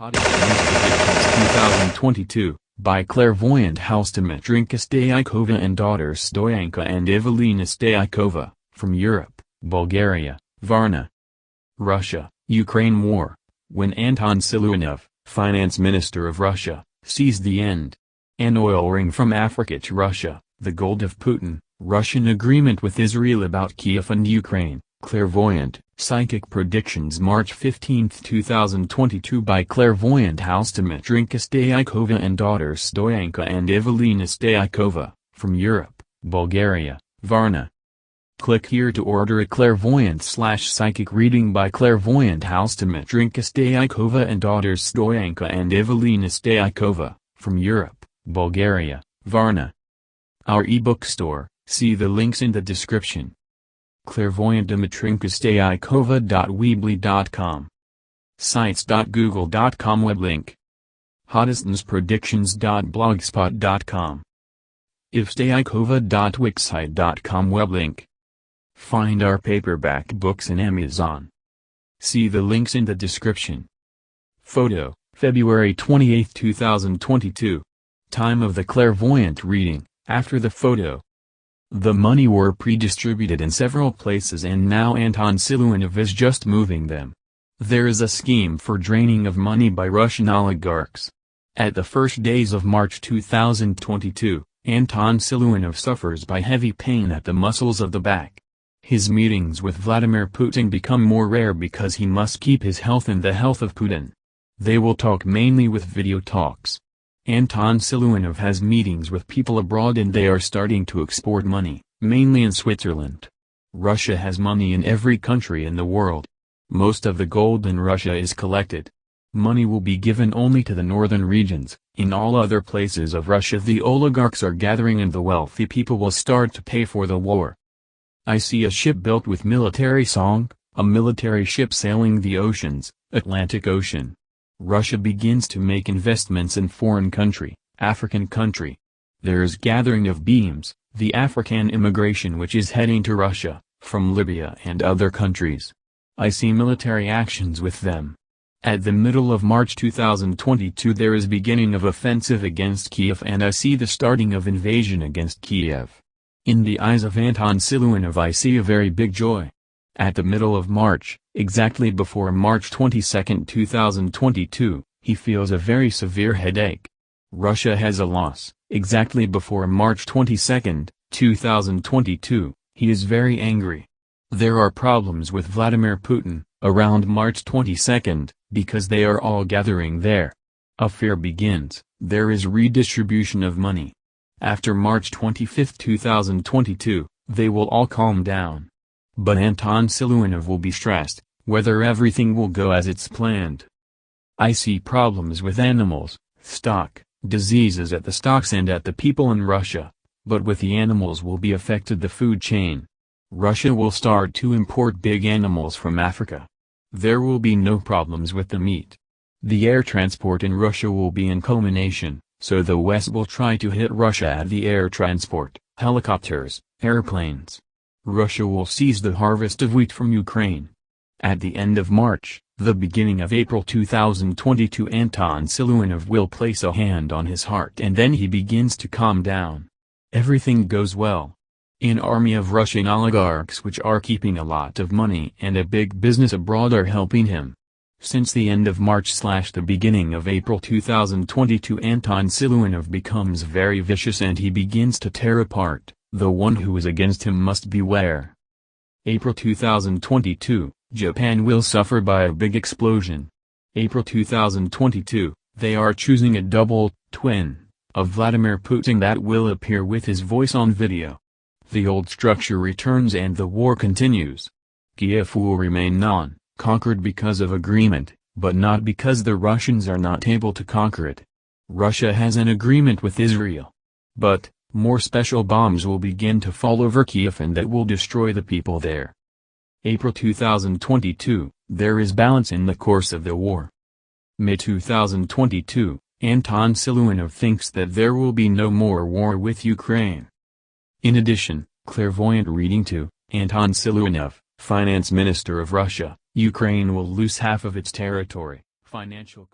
Hottest News Predictions 2022, by Clairvoyant House. Dimitrinka Staikova and daughters Stoyanka and Ivelina Staikova, from Europe, Bulgaria, Varna. Russia, Ukraine war. When Anton Siluanov, finance minister of Russia, sees the end. An oil ring from Africa to Russia, the gold of Putin, Russian agreement with Israel about Kyiv and Ukraine. Clairvoyant, Psychic Predictions March 15, 2022 by Clairvoyant House. Dimitrinka Staikova and daughters Stoyanka and Ivelina Staikova, from Europe, Bulgaria, Varna. Click here to order a clairvoyant/psychic reading by Clairvoyant House. Dimitrinka Staikova and daughters Stoyanka and Ivelina Staikova, from Europe, Bulgaria, Varna. Our ebook store, see the links in the description. Clairvoyant Dimitrinka Staikova.weebly.com. Sites.google.com web link. Hottestnewspredictions.blogspot.com. Staikova.wixsite.com web link. Find our paperback books in Amazon. See the links in the description. Photo, February 28, 2022. Time of the clairvoyant reading, after the photo. The money were pre-distributed in several places and now Anton Siluanov is just moving them. There is a scheme for draining of money by Russian oligarchs. At the first days of March 2022, Anton Siluanov suffers by heavy pain at the muscles of the back. His meetings with Vladimir Putin become more rare because he must keep his health and the health of Putin. They will talk mainly with video talks. Anton Siluanov has meetings with people abroad and they are starting to export money, mainly in Switzerland. Russia has money in every country in the world. Most of the gold in Russia is collected. Money will be given only to the northern regions. In all other places of Russia the oligarchs are gathering and the wealthy people will start to pay for the war. I see a ship built with military song, a military ship sailing the oceans, Atlantic Ocean. Russia begins to make investments in foreign country, African country. There is gathering of beams, the African immigration which is heading to Russia, from Libya and other countries. I see military actions with them. At the middle of March 2022 there is beginning of offensive against Kyiv and I see the starting of invasion against Kyiv. In the eyes of Anton Siluanov I see a very big joy. At the middle of March, exactly before March 22, 2022, he feels a very severe headache. Russia has a loss. Exactly before March 22, 2022, he is very angry. There are problems with Vladimir Putin, around March 22, because they are all gathering there. A fear begins, there is redistribution of money. After March 25, 2022, they will all calm down. But Anton Siluanov will be stressed, whether everything will go as it's planned. I see problems with animals, stock, diseases at the stocks and at the people in Russia, but with the animals will be affected the food chain. Russia will start to import big animals from Africa. There will be no problems with the meat. The air transport in Russia will be in culmination, so the West will try to hit Russia at the air transport, helicopters, airplanes. Russia will seize the harvest of wheat from Ukraine. At the end of March, the beginning of April 2022 Anton Siluanov will place a hand on his heart and then he begins to calm down. Everything goes well. An army of Russian oligarchs which are keeping a lot of money and a big business abroad are helping him. Since the end of March/the beginning of April 2022 Anton Siluanov becomes very vicious and he begins to tear apart. The one who is against him must beware. April 2022, Japan will suffer by a big explosion. April 2022, they are choosing a double twin of Vladimir Putin that will appear with his voice on video. The old structure returns and the war continues. Kyiv will remain non-conquered because of agreement, but not because the Russians are not able to conquer it. Russia has an agreement with Israel. But more special bombs will begin to fall over Kyiv and that will destroy the people there. April 2022, there is balance in the course of the war. May 2022, Anton Siluanov thinks that there will be no more war with Ukraine. In addition, clairvoyant reading to Anton Siluanov, finance minister of Russia, Ukraine will lose half of its territory. Financial